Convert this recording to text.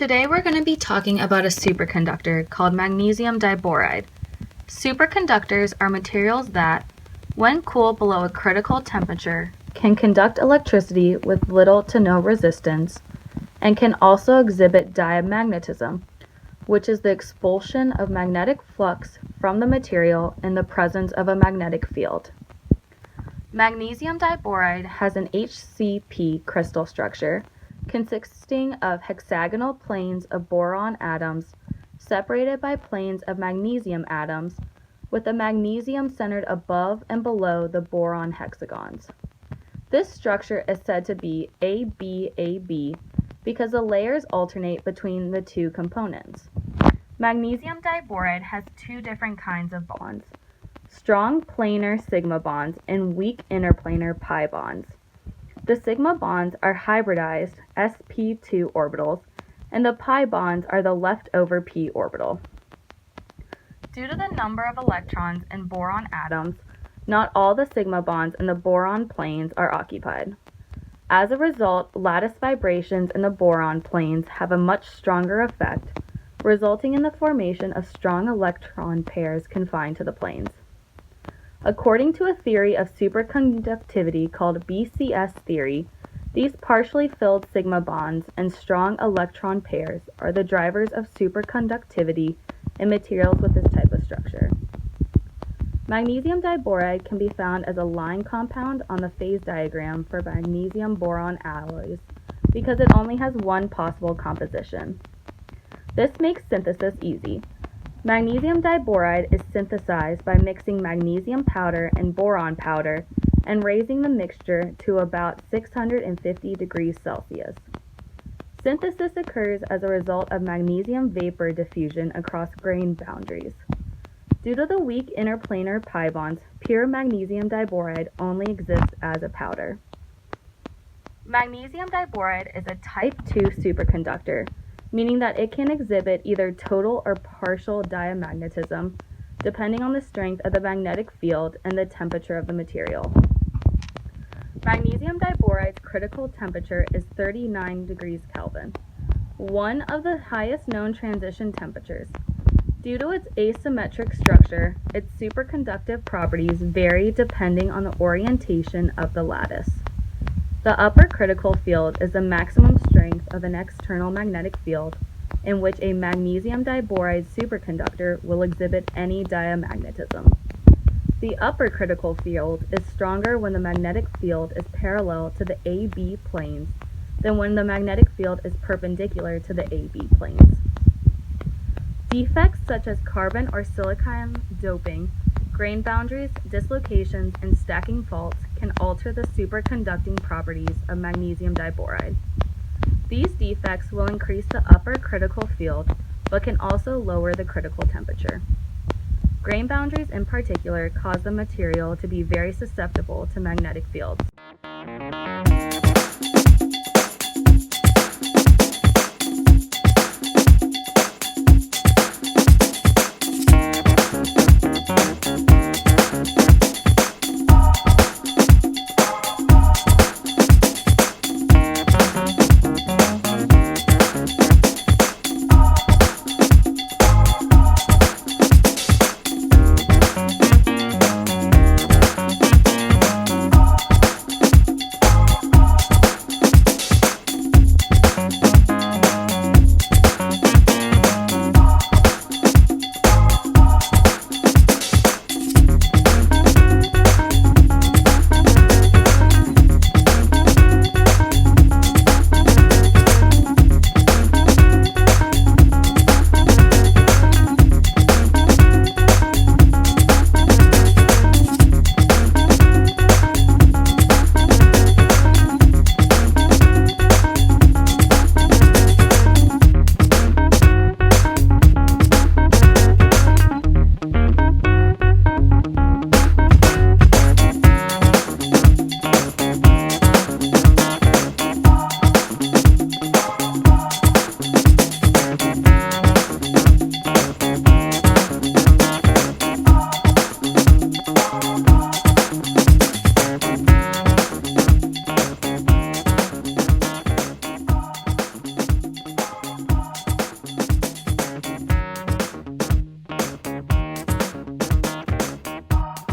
Today we're going to be talking about a superconductor called magnesium diboride. Superconductors are materials that, when cooled below a critical temperature, can conduct electricity with little to no resistance and can also exhibit diamagnetism, which is the expulsion of magnetic flux from the material in the presence of a magnetic field. Magnesium diboride has an HCP crystal structure consisting of hexagonal planes of boron atoms separated by planes of magnesium atoms, with the magnesium centered above and below the boron hexagons. This structure is said to be AB-AB because the layers alternate between the two components. Magnesium diboride has two different kinds of bonds: strong planar sigma bonds and weak interplanar pi bonds. The sigma bonds are hybridized sp2 orbitals, and the pi bonds are the leftover p orbital. Due to the number of electrons in boron atoms, not all the sigma bonds in the boron planes are occupied. As a result, lattice vibrations in the boron planes have a much stronger effect, resulting in the formation of strong electron pairs confined to the planes. According to a theory of superconductivity called BCS theory, these partially filled sigma bonds and strong electron pairs are the drivers of superconductivity in materials with this type of structure. Magnesium diboride can be found as a line compound on the phase diagram for magnesium-boron alloys because it only has one possible composition. This makes synthesis easy. Magnesium diboride is synthesized by mixing magnesium powder and boron powder and raising the mixture to about 650 degrees Celsius. Synthesis occurs as a result of magnesium vapor diffusion across grain boundaries. Due to the weak interplanar pi bonds, pure magnesium diboride only exists as a powder. Magnesium diboride is a type 2 superconductor, meaning that it can exhibit either total or partial diamagnetism, depending on the strength of the magnetic field and the temperature of the material. Magnesium diboride's critical temperature is 39 degrees Kelvin, one of the highest known transition temperatures. Due to its asymmetric structure, its superconductive properties vary depending on the orientation of the lattice. The upper critical field is the maximum strength of an external magnetic field in which a magnesium diboride superconductor will exhibit any diamagnetism. The upper critical field is stronger when the magnetic field is parallel to the AB planes than when the magnetic field is perpendicular to the AB planes. Defects such as carbon or silicon doping, grain boundaries, dislocations, and stacking faults can alter the superconducting properties of magnesium diboride. These defects will increase the upper critical field, but can also lower the critical temperature. Grain boundaries in particular cause the material to be very susceptible to magnetic fields.